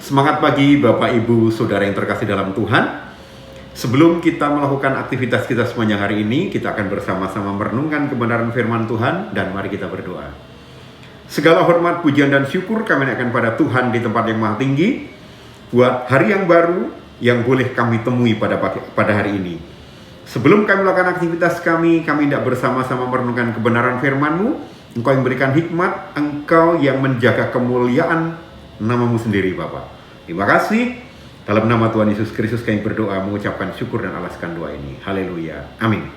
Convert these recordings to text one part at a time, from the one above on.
Semangat pagi Bapak Ibu Saudara yang terkasih dalam Tuhan. Sebelum kita melakukan aktivitas kita sepanjang hari ini, kita akan bersama-sama merenungkan kebenaran firman Tuhan dan mari kita berdoa. Segala hormat, pujian dan syukur kami naikkan pada Tuhan di tempat yang maha tinggi buat hari yang baru yang boleh kami temui pada hari ini. Sebelum kami melakukan aktivitas kami tidak bersama-sama merenungkan kebenaran firman-Mu. Engkau yang berikan hikmat, Engkau yang menjaga kemuliaan nama-Mu sendiri Bapa. Terima kasih. Dalam nama Tuhan Yesus Kristus kami berdoa, mengucapkan syukur dan alaskan doa ini. Haleluya. Amin.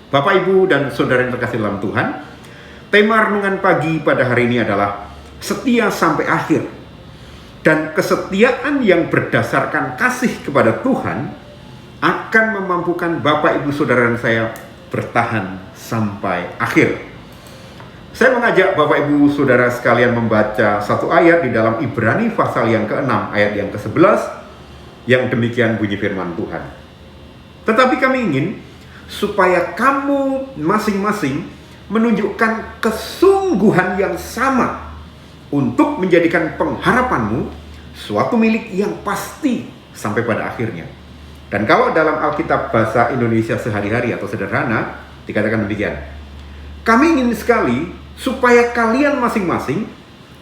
Bapak, Ibu, dan Saudara yang terkasih dalam Tuhan, tema renungan pagi pada hari ini adalah setia sampai akhir. Dan kesetiaan yang berdasarkan kasih kepada Tuhan akan memampukan Bapak, Ibu, Saudara dan saya bertahan sampai akhir. Saya mengajak Bapak Ibu Saudara sekalian membaca satu ayat di dalam Ibrani pasal yang ke-6 ayat yang ke-11 yang demikian bunyi firman Tuhan. Tetapi kami ingin supaya kamu masing-masing menunjukkan kesungguhan yang sama untuk menjadikan pengharapanmu suatu milik yang pasti sampai pada akhirnya. Dan kalau dalam Alkitab bahasa Indonesia sehari-hari atau sederhana dikatakan demikian. Kami ingin sekali supaya kalian masing-masing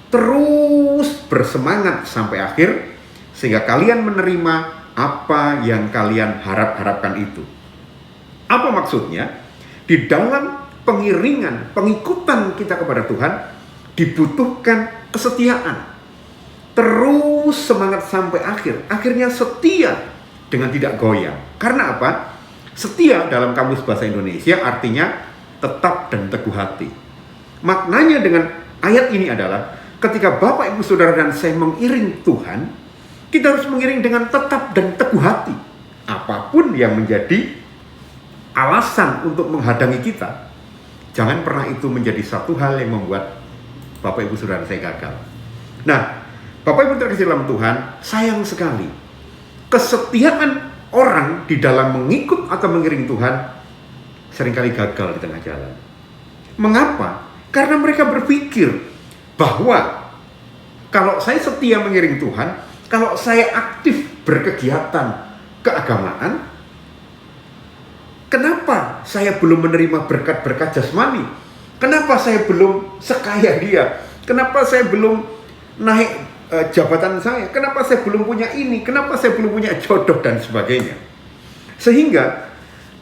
terus bersemangat sampai akhir, sehingga kalian menerima apa yang kalian harapkan itu. Apa maksudnya? Di dalam pengiringan, pengikutan kita kepada Tuhan, dibutuhkan kesetiaan. Terus semangat sampai akhir. Akhirnya setia dengan tidak goyang. Karena apa? Setia dalam kamus bahasa Indonesia artinya tetap dan teguh hati. Maknanya dengan ayat ini adalah ketika Bapak, Ibu, Saudara dan saya mengiring Tuhan, kita harus mengiring dengan tetap dan teguh hati. Apapun yang menjadi alasan untuk menghadangi kita, jangan pernah itu menjadi satu hal yang membuat Bapak, Ibu, Saudara dan saya gagal. Nah, Bapak, Ibu terkasih dalam Tuhan, sayang sekali kesetiaan orang di dalam mengikut atau mengiring Tuhan seringkali gagal di tengah jalan. Mengapa? Karena mereka berpikir bahwa kalau saya setia mengiring Tuhan, kalau saya aktif berkegiatan keagamaan, kenapa saya belum menerima berkat-berkat jasmani? Kenapa saya belum sekaya dia? Kenapa saya belum naik jabatan saya? Kenapa saya belum punya ini? Kenapa saya belum punya jodoh dan sebagainya? Sehingga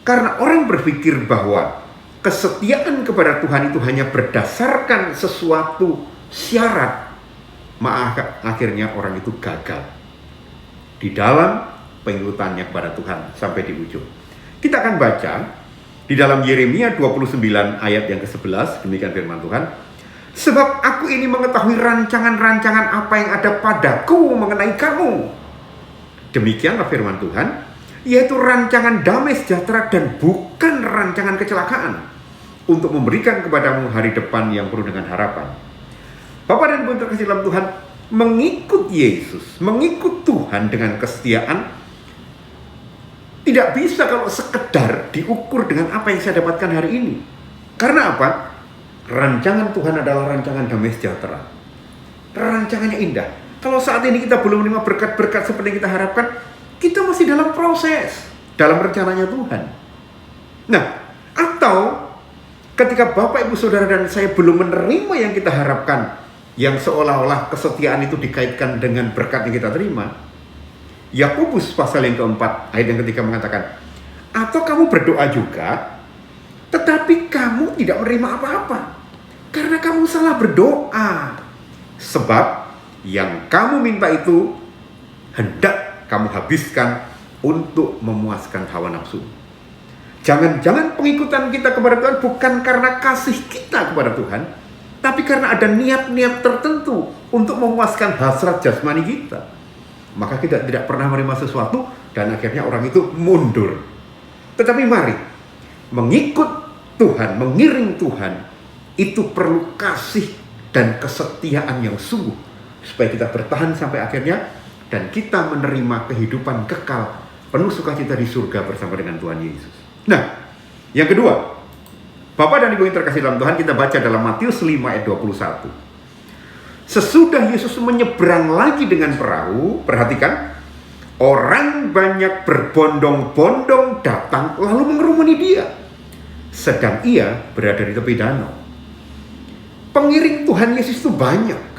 karena orang berpikir bahwa kesetiaan kepada Tuhan itu hanya berdasarkan sesuatu syarat, maka akhirnya orang itu gagal di dalam pengikutannya kepada Tuhan sampai di ujung. Kita akan baca di dalam Yeremia 29 ayat yang ke-11, demikian firman Tuhan. Sebab aku ini mengetahui rancangan-rancangan apa yang ada padaku mengenai kamu. Demikianlah firman Tuhan, yaitu rancangan damai sejahtera dan bukan rancangan kecelakaan, untuk memberikan kepadamu hari depan yang penuh dengan harapan. Bapak dan Ibu terkasih dalam Tuhan, mengikut Yesus, mengikut Tuhan dengan kesetiaan tidak bisa kalau sekedar diukur dengan apa yang saya dapatkan hari ini. Karena apa? Rancangan Tuhan adalah rancangan damai sejahtera. Rancangannya indah. Kalau saat ini kita belum menerima berkat-berkat seperti yang kita harapkan, kita masih dalam proses, dalam rencananya Tuhan. Nah, atau ketika Bapak, Ibu, Saudara dan saya belum menerima yang kita harapkan, yang seolah-olah kesetiaan itu dikaitkan dengan berkat yang kita terima, Yakobus pasal yang keempat ayat yang ketiga mengatakan, atau kamu berdoa juga, tetapi kamu tidak menerima apa-apa, karena kamu salah berdoa. Sebab yang kamu minta itu hendak kamu habiskan untuk memuaskan hawa nafsu. Jangan-jangan pengikutan kita kepada Tuhan bukan karena kasih kita kepada Tuhan, tapi karena ada niat-niat tertentu untuk memuaskan hasrat jasmani kita. Maka kita tidak pernah menerima sesuatu dan akhirnya orang itu mundur. Tetapi mari, mengikut Tuhan, mengiring Tuhan, itu perlu kasih dan kesetiaan yang sungguh, supaya kita bertahan sampai akhirnya dan kita menerima kehidupan kekal penuh sukacita di surga bersama dengan Tuhan Yesus. Nah, yang kedua, Bapak dan Ibu yang terkasih dalam Tuhan, kita baca dalam Matius 5 ayat 21. Sesudah Yesus menyeberang lagi dengan perahu, perhatikan, orang banyak berbondong-bondong datang lalu mengerumuni dia, sedang ia berada di tepi danau. Pengiring Tuhan Yesus itu banyak.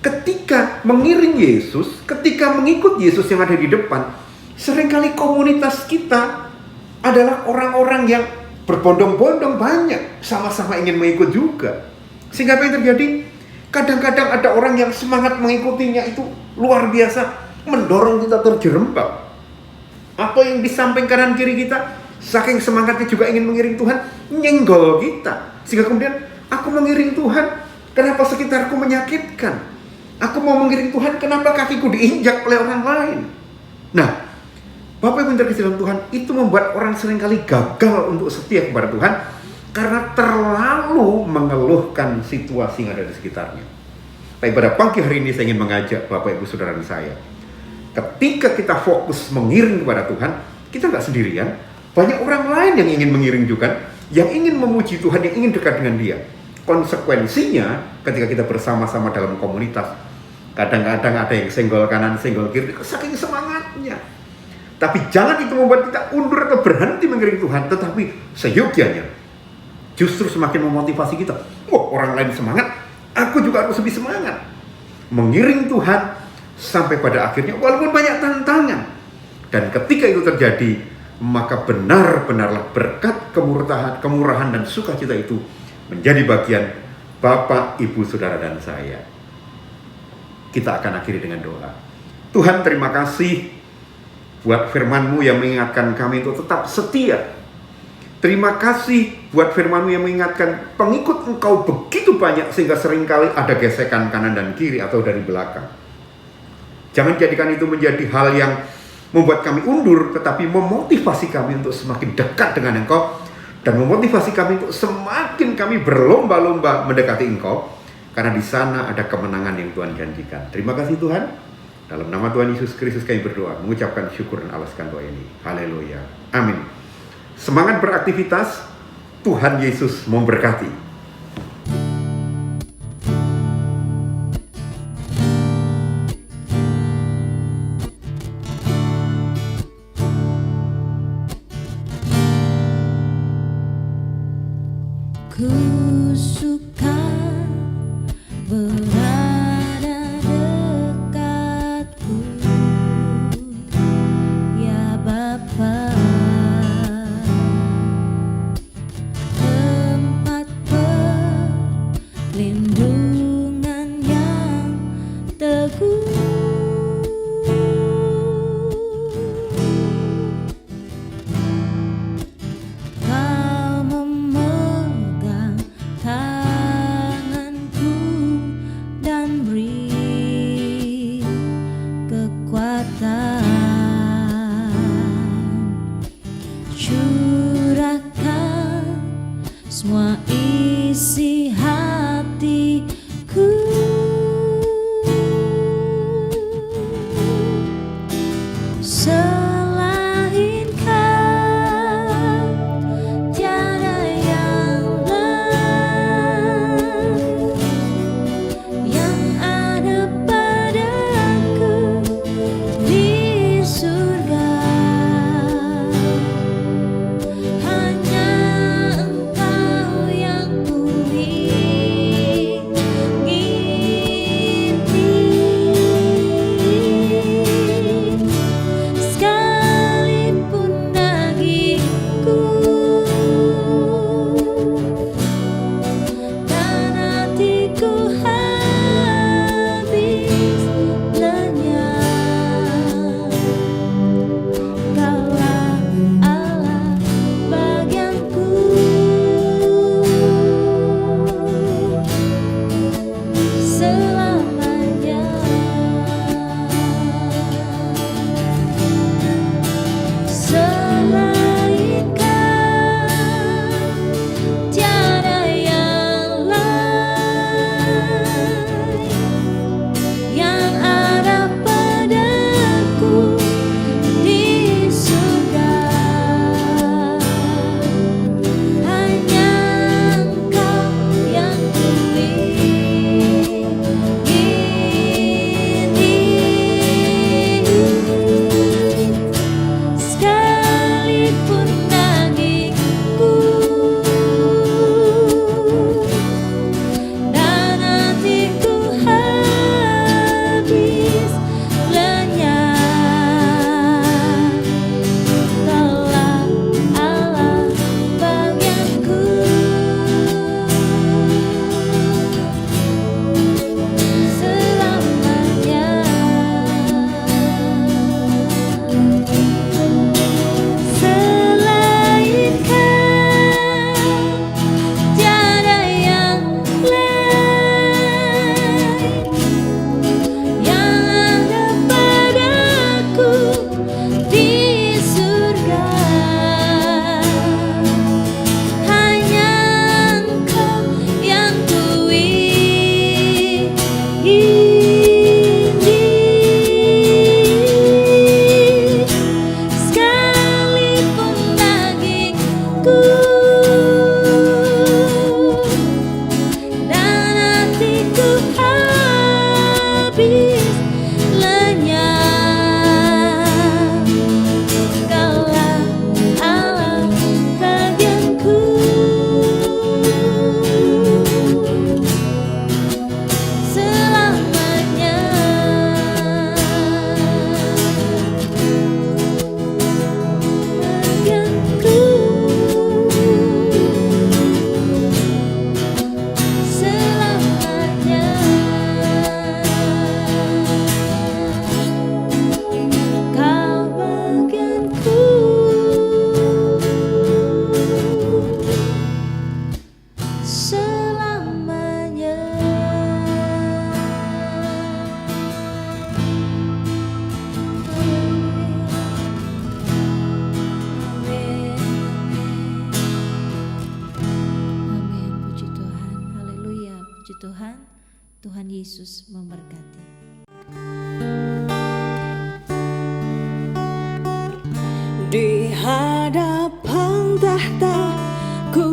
Ketika mengiring Yesus, ketika mengikut Yesus yang ada di depan, seringkali komunitas kita adalah orang-orang yang berbondong-bondong banyak, sama-sama ingin mengikut juga. Sehingga apa yang terjadi? Kadang-kadang ada orang yang semangat mengikutinya itu luar biasa, mendorong kita terjerembab. Apa yang di samping kanan kiri kita, saking semangatnya juga ingin mengiring Tuhan, nyenggol kita. Sehingga kemudian, aku mengiring Tuhan, kenapa sekitarku menyakitkan? Aku mau mengiring Tuhan, kenapa kakiku diinjak oleh orang lain? Nah, Bapak Ibu yang terkasih dalam Tuhan, itu membuat orang seringkali gagal untuk setia kepada Tuhan karena terlalu mengeluhkan situasi yang ada di sekitarnya. Tapi pada pagi hari ini saya ingin mengajak Bapak Ibu Saudara saya, ketika kita fokus mengiring kepada Tuhan, kita nggak sendirian. Banyak orang lain yang ingin mengiring juga, yang ingin memuji Tuhan, yang ingin dekat dengan Dia. Konsekuensinya, ketika kita bersama-sama dalam komunitas, kadang-kadang ada yang senggol kanan, senggol kiri, saking semangatnya. Tapi jangan itu membuat kita undur atau berhenti mengiring Tuhan, tetapi seyogyanya justru semakin memotivasi kita. Wah, orang lain semangat, aku juga harus lebih semangat mengiring Tuhan sampai pada akhirnya, walaupun banyak tantangan. Dan ketika itu terjadi, maka benar-benarlah berkat kemurahan dan sukacita itu menjadi bagian Bapak, Ibu, Saudara, dan saya. Kita akan akhiri dengan doa. Tuhan, terima kasih buat firman-Mu yang mengingatkan kami untuk tetap setia. Terima kasih buat firman-Mu yang mengingatkan pengikut Engkau begitu banyak sehingga seringkali ada gesekan kanan dan kiri atau dari belakang. Jangan jadikan itu menjadi hal yang membuat kami undur, tetapi memotivasi kami untuk semakin dekat dengan Engkau dan memotivasi kami untuk semakin kami berlomba-lomba mendekati Engkau, karena di sana ada kemenangan yang Tuhan janjikan. Terima kasih Tuhan. Dalam nama Tuhan Yesus Kristus kami berdoa, mengucapkan syukur dan alaskan doa ini. Haleluya. Amin. Semangat beraktivitas. Tuhan Yesus memberkati. Ku suka berada dekatmu, ya Bapa, tempat perlindungan yang teguh. Curahkan semua isi hatiku, selain Kau tiada yang lain yang ada padaku di surga. Hanya Engkau yang ku bagianku, dan hatiku habis lenyap. Kaulah Allah bagianku, selamanya. Bagianku, selamanya. Kau bagianku, selamanya. Amin. Amin. Puji Tuhan. Haleluya. Puji Tuhan. Tuhan Yesus memberkati. Di hadapan tahta ku